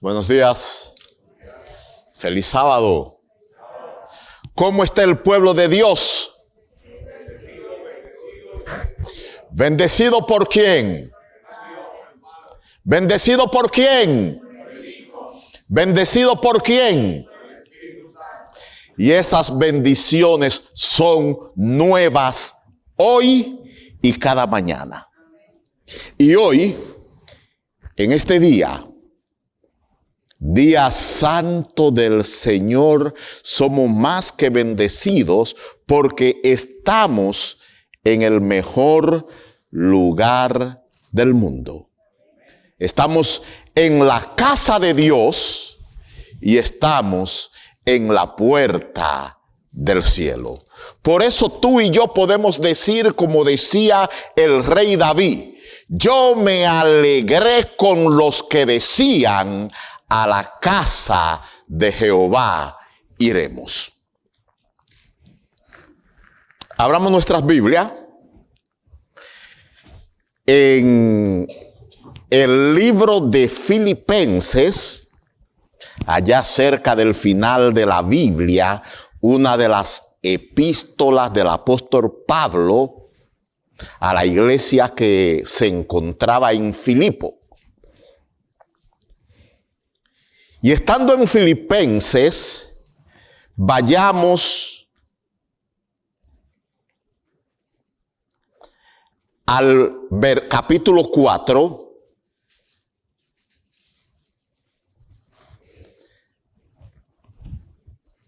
Buenos días. Feliz sábado. ¿Cómo está el pueblo de Dios? ¿Bendecido por quién? ¿Bendecido por quién? ¿Bendecido por quién? Y esas bendiciones son nuevas hoy y cada mañana. Y hoy, en este día santo del Señor, somos más que bendecidos porque estamos en el mejor lugar del mundo. Estamos en la casa de Dios y estamos en la puerta del cielo. Por eso tú y yo podemos decir, como decía el rey David: yo me alegré con los que decían, a la casa de Jehová iremos. Abramos nuestras Biblias en el libro de Filipenses, allá cerca del final de la Biblia, una de las epístolas del apóstol Pablo a la iglesia que se encontraba en Filipo. Y estando en Filipenses, vayamos al capítulo 4.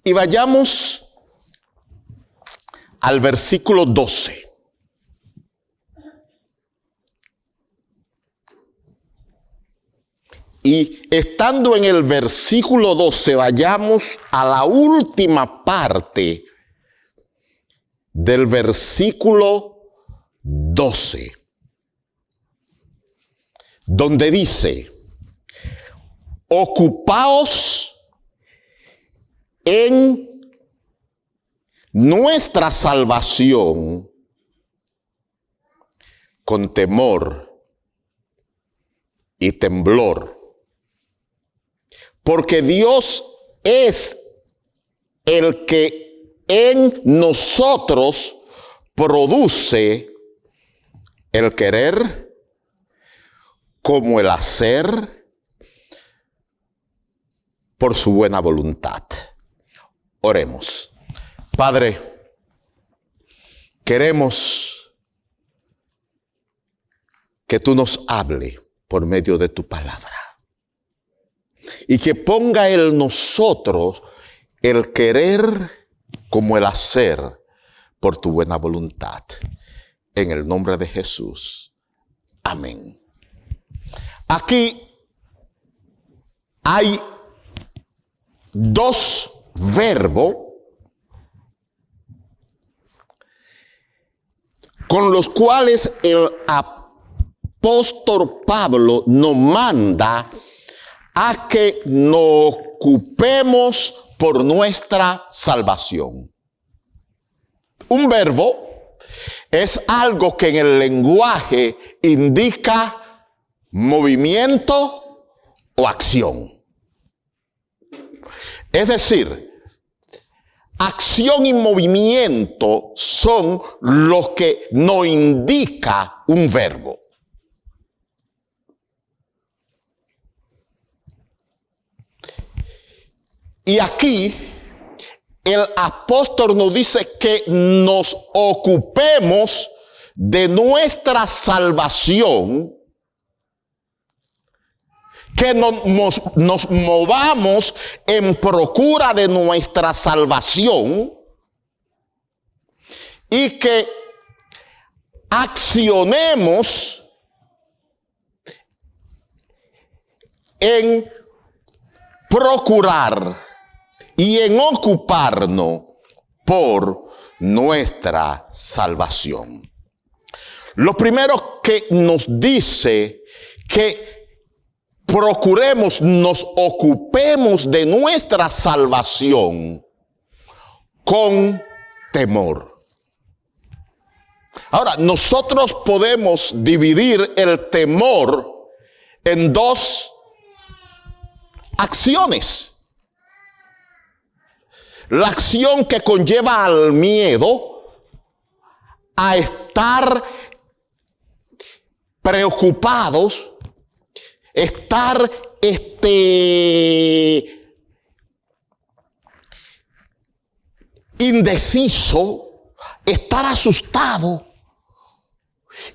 Y vayamos al versículo 12. Y estando en el versículo 12, vayamos a la última parte del versículo 12, donde dice: ocupaos en nuestra salvación con temor y temblor, porque Dios es el que en nosotros produce el querer como el hacer por su buena voluntad. Oremos. Padre, queremos que tú nos hables por medio de tu palabra y que ponga en nosotros el querer como el hacer por tu buena voluntad. En el nombre de Jesús. Amén. Aquí hay dos verbos con los cuales el apóstol Pablo nos manda a que nos ocupemos por nuestra salvación. Un verbo es algo que en el lenguaje indica movimiento o acción. Es decir, acción y movimiento son los que nos indica un verbo. Y aquí el apóstol nos dice que nos ocupemos de nuestra salvación, que nos movamos en procura de nuestra salvación y que accionemos en procurar y en ocuparnos por nuestra salvación. Lo primero que nos dice que procuremos, nos ocupemos de nuestra salvación con temor. Ahora, nosotros podemos dividir el temor en dos acciones. La acción que conlleva al miedo a estar preocupados, estar indeciso, estar asustado.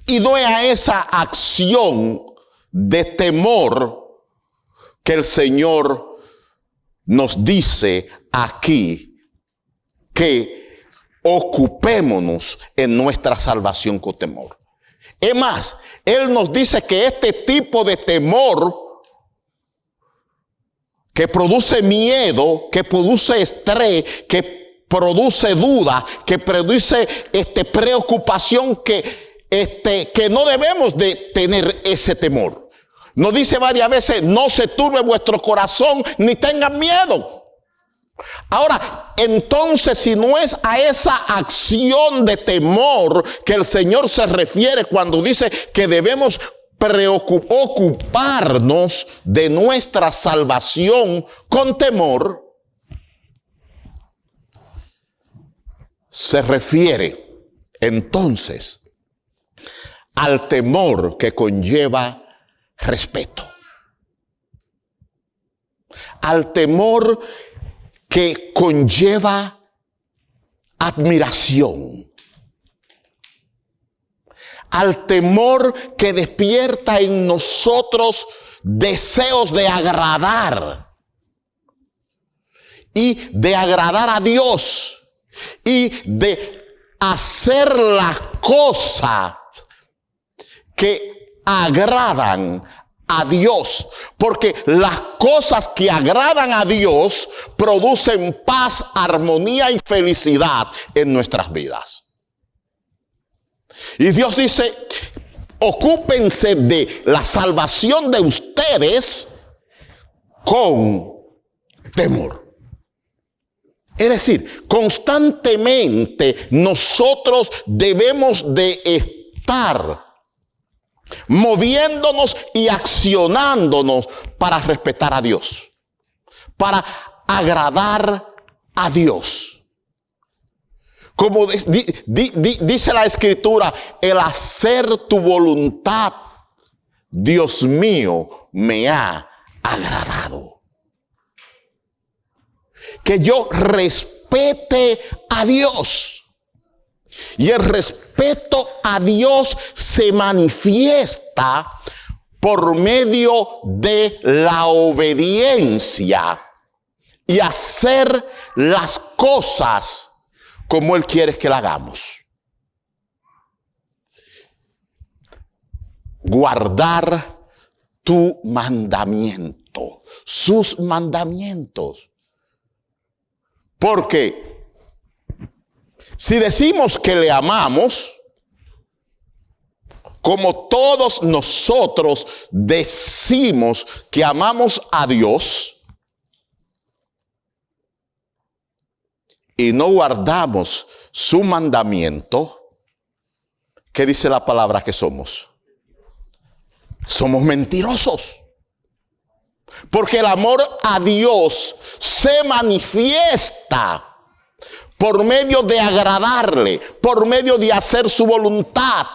Y no es a esa acción de temor que el Señor nos dice aquí que ocupémonos en nuestra salvación con temor. Es más, Él nos dice que este tipo de temor que produce miedo, que produce estrés, que produce duda, que produce preocupación, que no debemos de tener ese temor. Nos dice varias veces: no se turbe vuestro corazón ni tengan miedo. Ahora, entonces, si no es a esa acción de temor que el Señor se refiere cuando dice que debemos ocuparnos de nuestra salvación con temor, se refiere entonces al temor que conlleva respeto, al temor que conlleva admiración, al temor que despierta en nosotros deseos de agradar y de agradar a Dios y de hacer las cosas que agradan a Dios, porque las cosas que agradan a Dios producen paz, armonía y felicidad en nuestras vidas. Y Dios dice: ocúpense de la salvación de ustedes con temor. Es decir, constantemente nosotros debemos de estar moviéndonos y accionándonos para respetar a Dios, para agradar a Dios. Como dice la Escritura: el hacer tu voluntad, Dios mío, me ha agradado. Que yo respete a Dios. Y el respeto a Dios se manifiesta por medio de la obediencia y hacer las cosas como Él quiere que la hagamos. Guardar tu mandamiento, sus mandamientos. Porque si decimos que le amamos, como todos nosotros decimos que amamos a Dios, y no guardamos su mandamiento, ¿qué dice la palabra que somos? Somos mentirosos. Porque el amor a Dios se manifiesta por medio de agradarle, por medio de hacer su voluntad,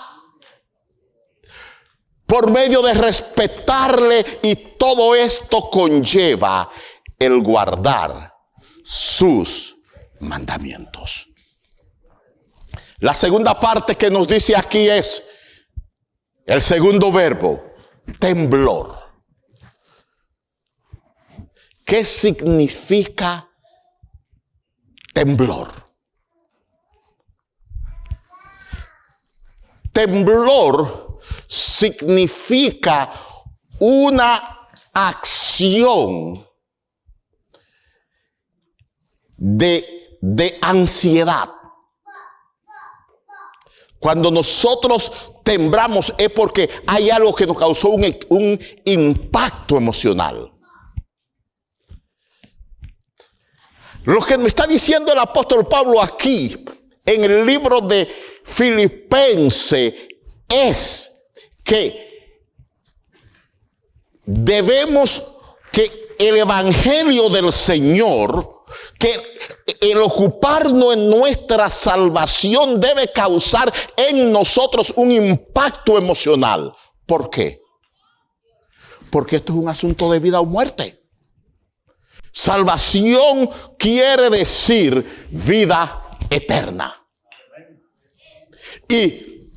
por medio de respetarle, y todo esto conlleva el guardar sus mandamientos. La segunda parte que nos dice aquí es el segundo verbo: temblor. ¿Qué significa temblor? Temblor significa una acción de ansiedad. Cuando nosotros temblamos es porque hay algo que nos causó un impacto emocional. Lo que me está diciendo el apóstol Pablo aquí en el libro de Filipenses es que debemos, que el evangelio del Señor, que el ocuparnos en nuestra salvación debe causar en nosotros un impacto emocional. ¿Por qué? Porque esto es un asunto de vida o muerte. Salvación quiere decir vida eterna. Y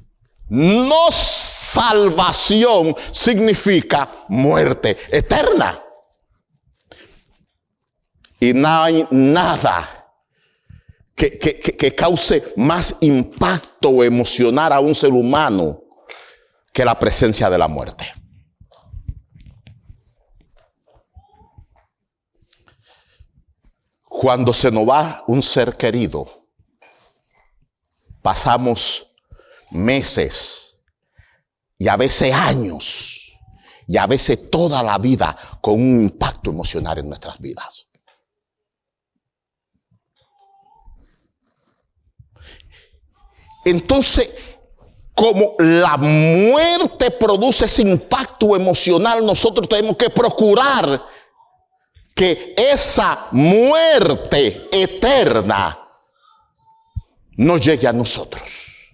no salvación significa muerte eterna. Y no hay nada que cause más impacto emocional a un ser humano que la presencia de la muerte. Cuando se nos va un ser querido, pasamos meses y a veces años y a veces toda la vida con un impacto emocional en nuestras vidas. Entonces, como la muerte produce ese impacto emocional, nosotros tenemos que procurar que esa muerte eterna no llegue a nosotros.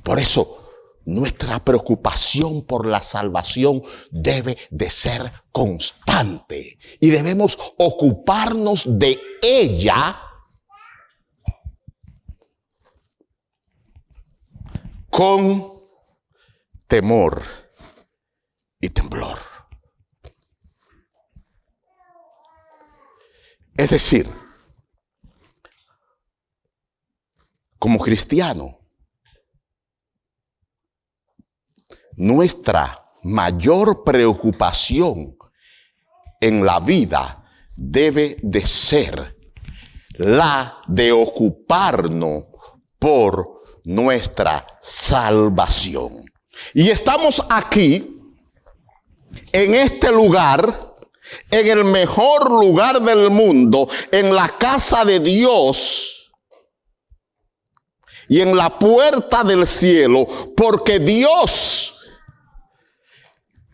Por eso, nuestra preocupación por la salvación debe de ser constante y debemos ocuparnos de ella con temor y temblor. Es decir, como cristiano, nuestra mayor preocupación en la vida debe de ser la de ocuparnos por nuestra salvación. Y estamos aquí, en este lugar, en el mejor lugar del mundo, en la casa de Dios y en la puerta del cielo, porque Dios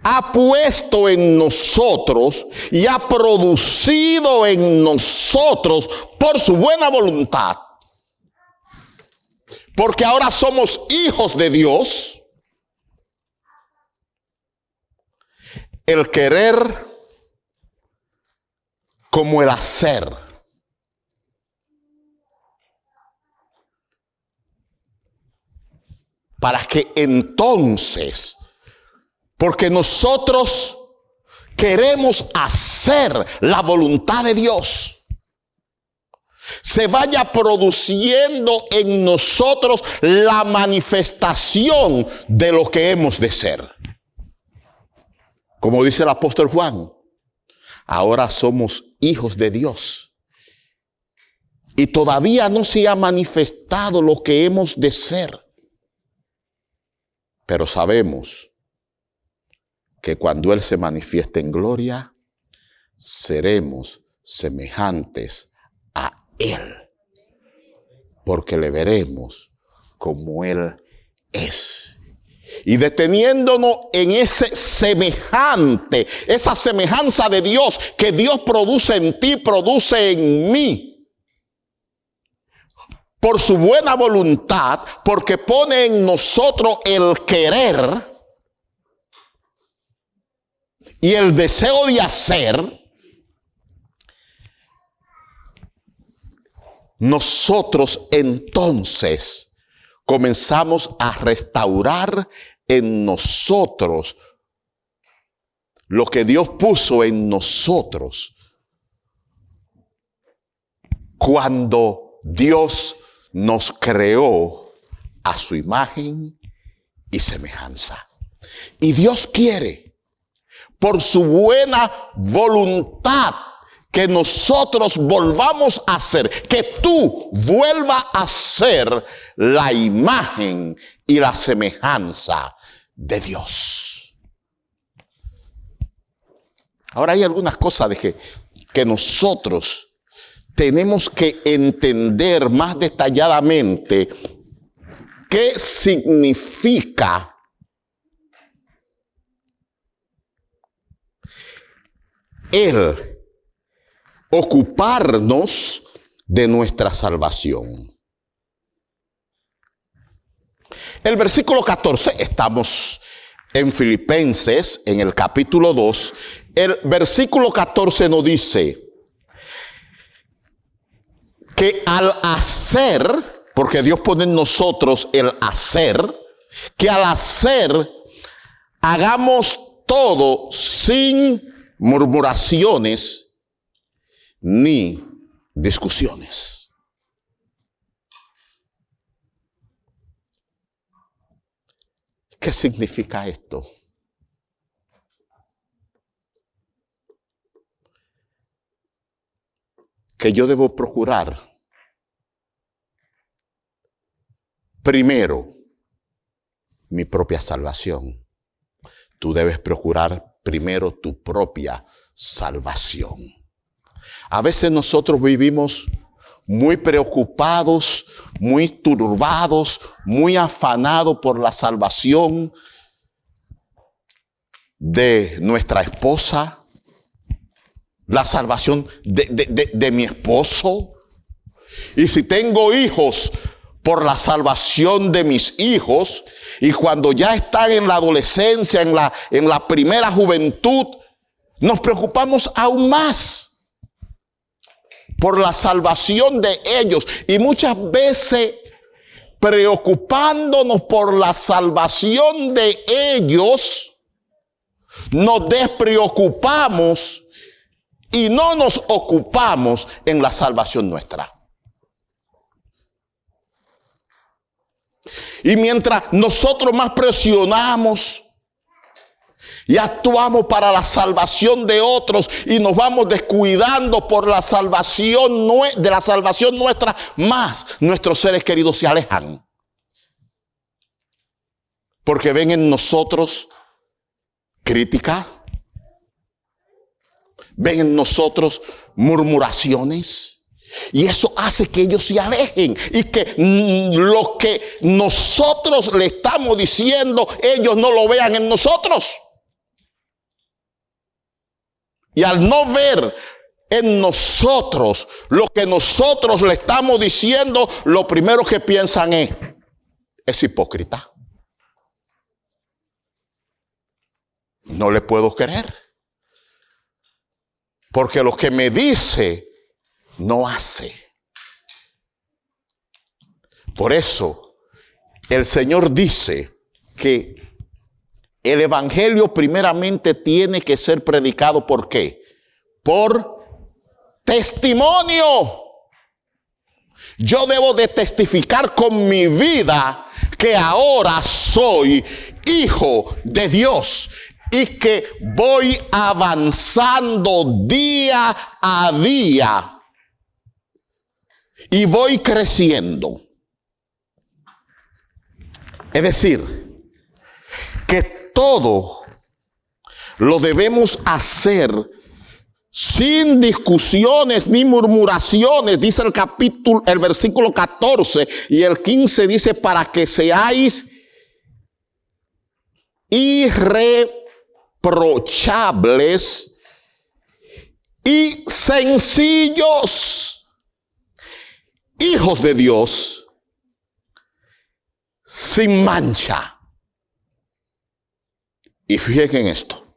ha puesto en nosotros y ha producido en nosotros por su buena voluntad. Porque ahora somos hijos de Dios, el querer como el hacer. Para que entonces, porque nosotros queremos hacer la voluntad de Dios, se vaya produciendo en nosotros la manifestación de lo que hemos de ser. Como dice el apóstol Juan, ahora somos hijos de Dios y todavía no se ha manifestado lo que hemos de ser. Pero sabemos que cuando Él se manifieste en gloria, seremos semejantes a Él, porque le veremos como Él es. Y deteniéndonos en ese semejante, esa semejanza de Dios que Dios produce en ti, produce en mí, por su buena voluntad, porque pone en nosotros el querer y el deseo de hacer, nosotros entonces comenzamos a restaurar en nosotros lo que Dios puso en nosotros cuando Dios nos creó a su imagen y semejanza. Y Dios quiere, por su buena voluntad, que nosotros volvamos a ser, que tú vuelvas a ser la imagen y la semejanza de Dios. Ahora hay algunas cosas que nosotros tenemos que entender más detalladamente qué significa Él ocuparnos de nuestra salvación. El versículo 14, estamos en Filipenses, en el capítulo 2, el versículo 14 nos dice que al hacer, porque Dios pone en nosotros el hacer, que al hacer hagamos todo sin murmuraciones ni discusiones. ¿Qué significa esto? Que yo debo procurar primero mi propia salvación. Tú debes procurar primero tu propia salvación. A veces nosotros vivimos muy preocupados, muy turbados, muy afanados por la salvación de nuestra esposa, la salvación de mi esposo. Y si tengo hijos, por la salvación de mis hijos. Y cuando ya están en la adolescencia, en la primera juventud, nos preocupamos aún más por la salvación de ellos. Y muchas veces, preocupándonos por la salvación de ellos, nos despreocupamos y no nos ocupamos en la salvación nuestra. Y mientras nosotros más presionamos y actuamos para la salvación de otros y nos vamos descuidando por la salvación de la salvación nuestra, más nuestros seres queridos se alejan. Porque ven en nosotros crítica, ven en nosotros murmuraciones. Y eso hace que ellos se alejen y que lo que nosotros le estamos diciendo, ellos no lo vean en nosotros. Y al no ver en nosotros lo que nosotros le estamos diciendo, lo primero que piensan es hipócrita. No le puedo creer. Porque lo que me dice no hace. Por eso el Señor dice que el evangelio primeramente tiene que ser predicado. ¿Por qué? Por testimonio. Yo debo de testificar con mi vida que ahora soy hijo de Dios y que voy avanzando día a día. Y voy creciendo. Es decir, que todo lo debemos hacer sin discusiones ni murmuraciones, dice el versículo 14, y el 15 dice, para que seáis irreprochables y sencillos, hijos de Dios, sin mancha. Y fíjense en esto.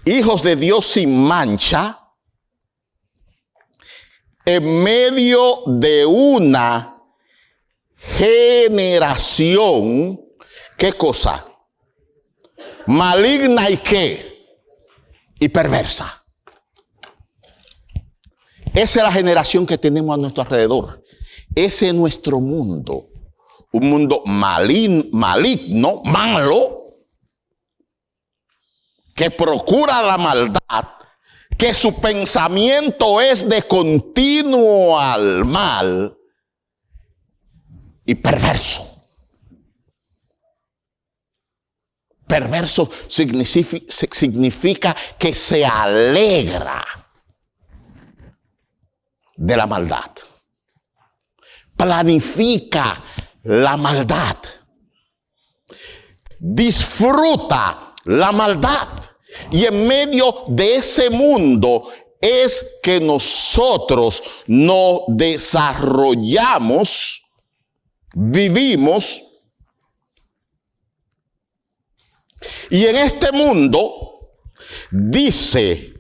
Hijos de Dios sin mancha, en medio de una generación, ¿qué cosa? Maligna y ¿qué? Y perversa. Esa es la generación que tenemos a nuestro alrededor. Ese es nuestro mundo. Un mundo maligno, malo, que procura la maldad, que su pensamiento es de continuo al mal y perverso. Perverso significa que se alegra de la maldad. Planifica la maldad. Disfruta la maldad. Y en medio de ese mundo es que nosotros nos desarrollamos, vivimos. Y en este mundo dice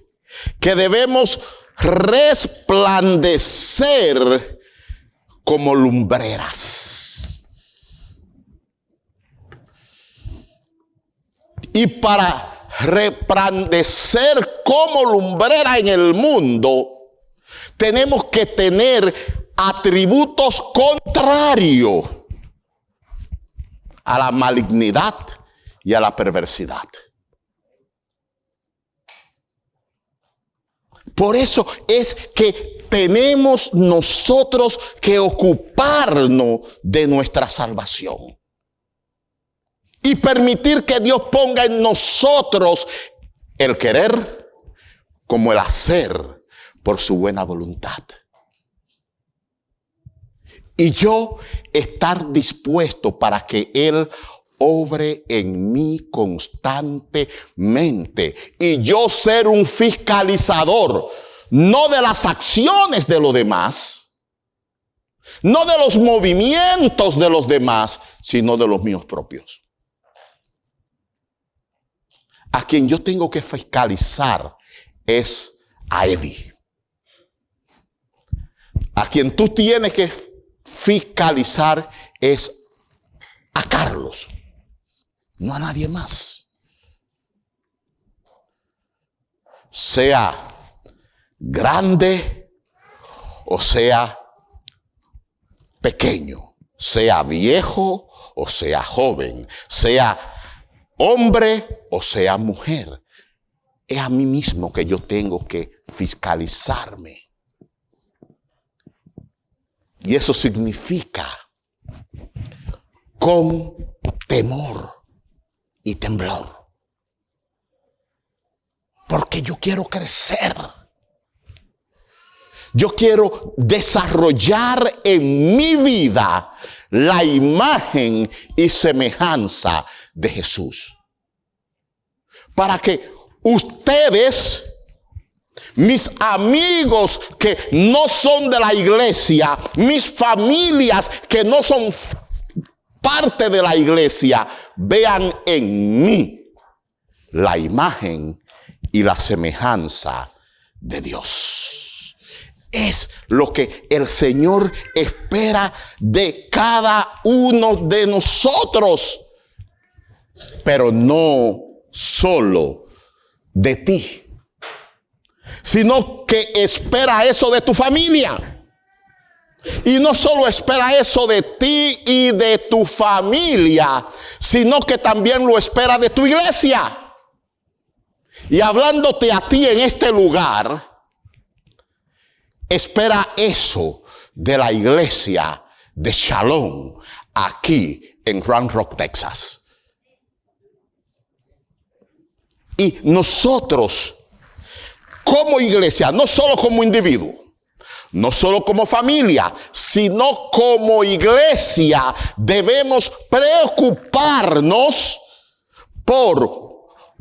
que debemos resplandecer como lumbreras. Y para resplandecer como lumbrera en el mundo, tenemos que tener atributos contrarios a la malignidad y a la perversidad. Por eso es que tenemos nosotros que ocuparnos de nuestra salvación y permitir que Dios ponga en nosotros el querer como el hacer por su buena voluntad. Y yo estar dispuesto para que Él obre en mí constantemente. Y yo ser un fiscalizador, no de las acciones de los demás, no de los movimientos de los demás, sino de los míos propios. A quien yo tengo que fiscalizar es a Eddie. A quien tú tienes que fiscalizar es a Carlos, no a nadie más. Sea grande o sea pequeño, sea viejo o sea joven, sea hombre o sea mujer. Es a mí mismo que yo tengo que fiscalizarme. Y eso significa con temor y temblor. Porque yo quiero crecer. Yo quiero desarrollar en mi vida la imagen y semejanza de Jesús. Para que ustedes, mis amigos que no son de la iglesia, mis familias que no son parte de la iglesia, vean en mí la imagen y la semejanza de Dios. Es lo que el Señor espera de cada uno de nosotros, pero no solo de ti, sino que espera eso de tu familia. Y no solo espera eso de ti y de tu familia, sino que también lo espera de tu iglesia. Y hablándote a ti en este lugar, espera eso de la iglesia de Shalom aquí en Round Rock, Texas. Y nosotros, como iglesia, no solo como individuo, no solo como familia, sino como iglesia, debemos preocuparnos por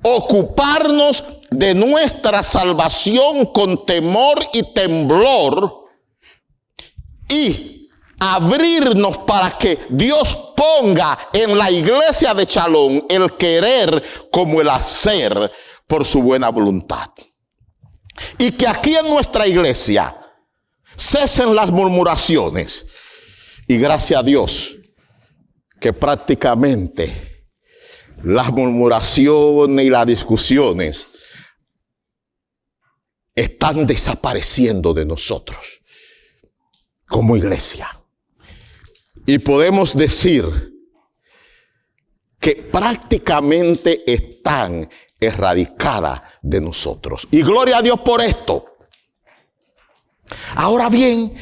ocuparnos de nuestra salvación con temor y temblor y abrirnos para que Dios ponga en la iglesia de Shalom el querer como el hacer por su buena voluntad. Y que aquí en nuestra iglesia cesen las murmuraciones. Y gracias a Dios que prácticamente las murmuraciones y las discusiones están desapareciendo de nosotros como iglesia. Y podemos decir que prácticamente están erradicadas de nosotros. Y gloria a Dios por esto. Ahora bien,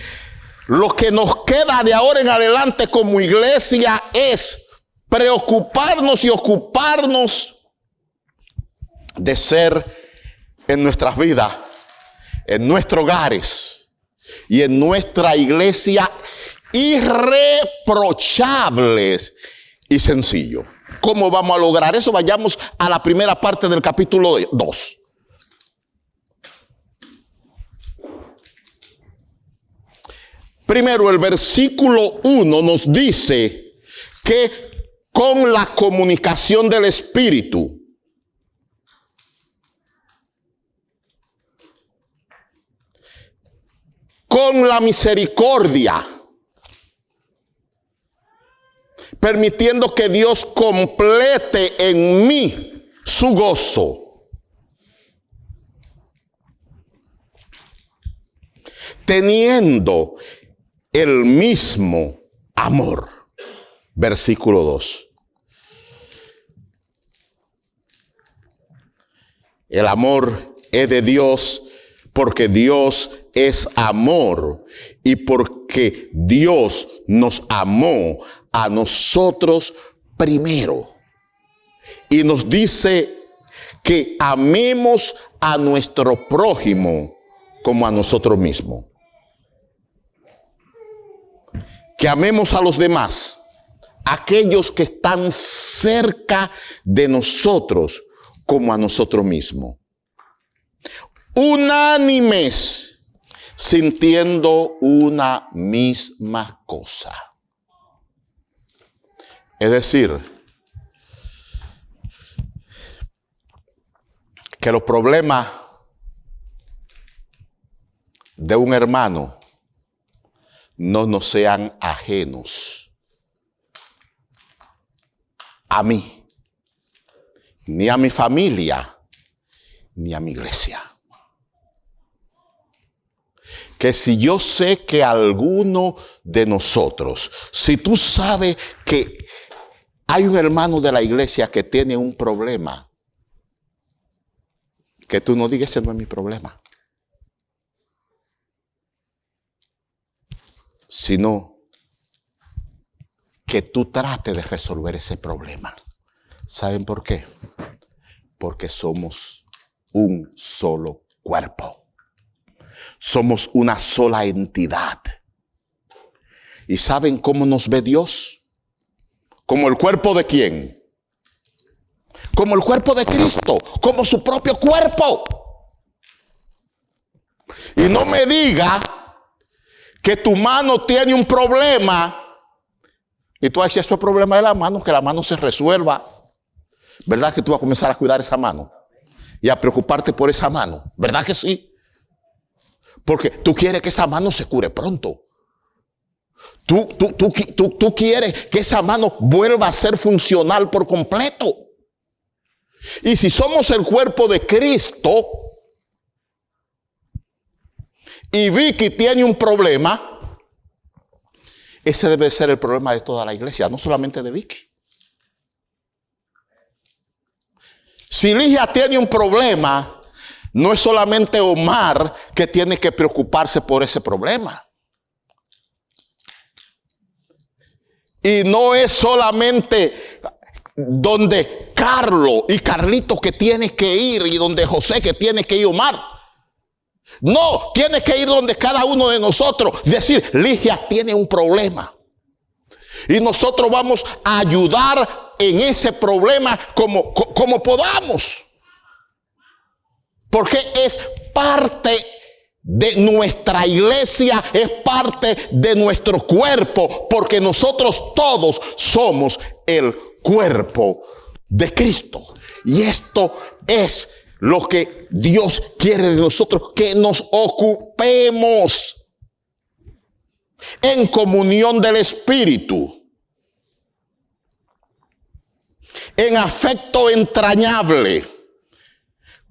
lo que nos queda de ahora en adelante como iglesia es preocuparnos y ocuparnos de ser en nuestras vidas, en nuestros hogares y en nuestra iglesia irreprochables y sencillos. cómo vamos a lograr eso, vayamos a la primera parte del capítulo 2. Primero, el versículo 1 nos dice que con la comunicación del Espíritu, con la misericordia, permitiendo que Dios complete en mí su gozo, teniendo el mismo amor. Versículo 2. El amor es de Dios porque Dios es amor y porque Dios nos amó a nosotros primero. Y nos dice que amemos a nuestro prójimo como a nosotros mismos. Que amemos a los demás, aquellos que están cerca de nosotros como a nosotros mismos. Unánimes, sintiendo una misma cosa. Es decir, que los problemas de un hermano no nos sean ajenos a mí, ni a mi familia, ni a mi iglesia. Que si yo sé que alguno de nosotros, si tú sabes que hay un hermano de la iglesia que tiene un problema, que tú no digas, ese no es mi problema. Sino que tú trates de resolver ese problema. ¿Saben por qué? Porque somos un solo cuerpo. Somos una sola entidad. ¿Y saben cómo nos ve Dios? ¿Como el cuerpo de quién? Como el cuerpo de Cristo, como su propio cuerpo. Y no me diga que tu mano tiene un problema y tú dices, eso es el problema de la mano, que la mano se resuelva. ¿Verdad que tú vas a comenzar a cuidar esa mano y a preocuparte por esa mano? ¿Verdad que sí? Porque tú quieres que esa mano se cure pronto. Tú quieres que esa mano vuelva a ser funcional por completo. Y si somos el cuerpo de Cristo y Vicky tiene un problema, ese debe ser el problema de toda la iglesia, no solamente de Vicky. Si Ligia tiene un problema, no es solamente Omar que tiene que preocuparse por ese problema. Y no es solamente donde Carlos y Carlito que tiene que ir y donde José que tiene que ir Omar. No, tiene que ir donde cada uno de nosotros. Decir, Ligia tiene un problema. Y nosotros vamos a ayudar en ese problema como podamos. Porque es parte de nuestra iglesia, es parte de nuestro cuerpo. Porque nosotros todos somos el cuerpo de Cristo. Y esto es lo que Dios quiere de nosotros, que nos ocupemos en comunión del Espíritu, en afecto entrañable,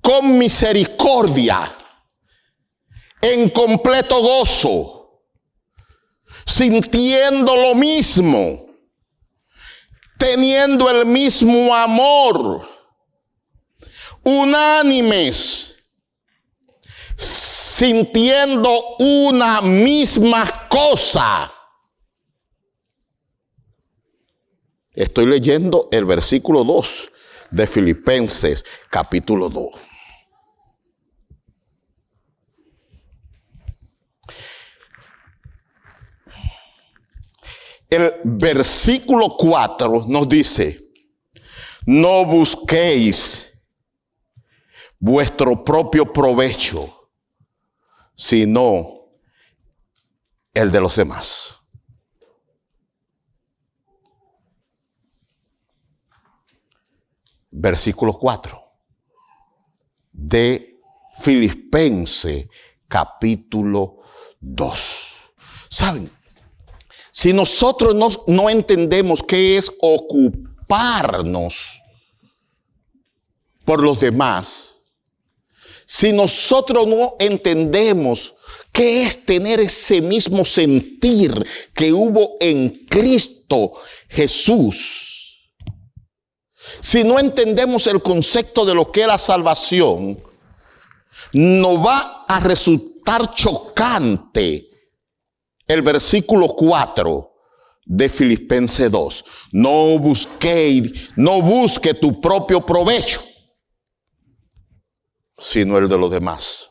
con misericordia, en completo gozo, sintiendo lo mismo, teniendo el mismo amor, unánimes, sintiendo una misma cosa. Estoy leyendo el versículo 2 de Filipenses capítulo 2. El versículo 4 nos dice, No busquéis vuestro propio provecho, sino el de los demás. Versículo 4 de Filipenses capítulo 2. ¿Saben? Si nosotros no entendemos qué es ocuparnos por los demás, si nosotros no entendemos qué es tener ese mismo sentir que hubo en Cristo Jesús, si no entendemos el concepto de lo que es la salvación, nos va a resultar chocante el versículo 4 de Filipenses 2. No busque tu propio provecho, sino el de los demás.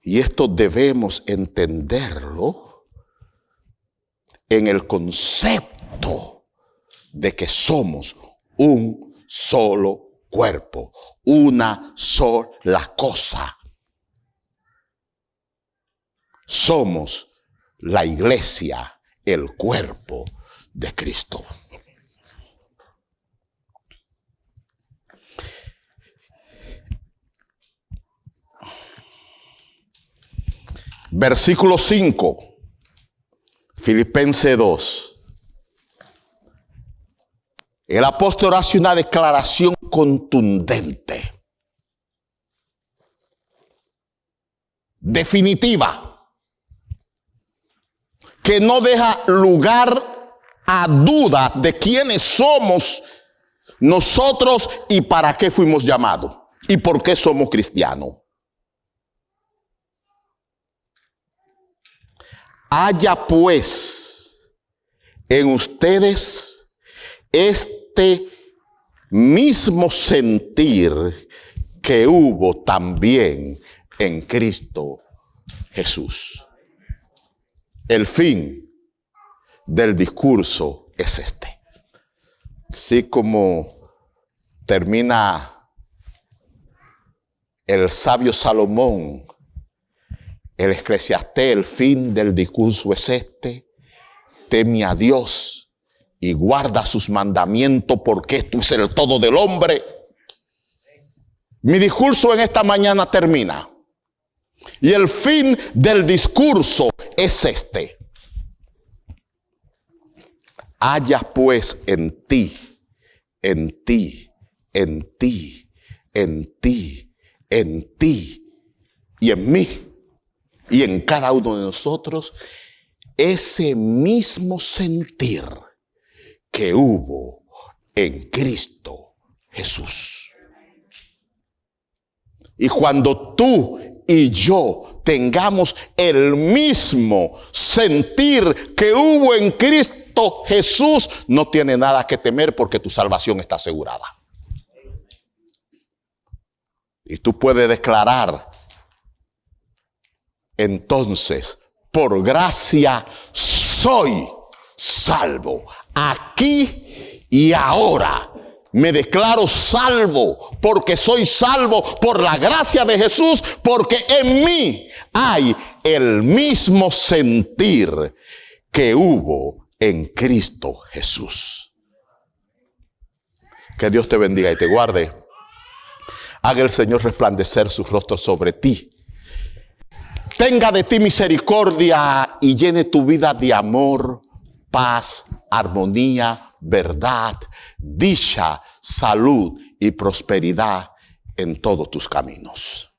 Y esto debemos entenderlo en el concepto de que somos un solo cuerpo, una sola cosa. Somos la iglesia, el cuerpo de Cristo. Versículo 5, Filipenses 2. El apóstol hace una declaración contundente, definitiva, que no deja lugar a duda de quiénes somos nosotros y para qué fuimos llamados y por qué somos cristianos. Haya pues en ustedes este mismo sentir que hubo también en Cristo Jesús. El fin del discurso es este. Así como termina el sabio Salomón, el Eclesiastés, el fin del discurso es este: teme a Dios y guarda sus mandamientos, porque esto es el todo del hombre. Mi discurso en esta mañana termina. Y el fin del discurso es este: haya pues en ti, en ti, en ti, en ti, en ti y en mí y en cada uno de nosotros ese mismo sentir que hubo en Cristo Jesús. Y cuando tú y yo tengamos el mismo sentir que hubo en Cristo Jesús, no tiene nada que temer, porque tu salvación está asegurada. Y tú puedes declarar: entonces, por gracia soy salvo. Aquí y ahora me declaro salvo, porque soy salvo por la gracia de Jesús, porque en mí hay el mismo sentir que hubo en Cristo Jesús. Que Dios te bendiga y te guarde. Haga el Señor resplandecer su rostro sobre ti. Tenga de ti misericordia y llene tu vida de amor, paz, armonía, verdad, dicha, salud y prosperidad en todos tus caminos.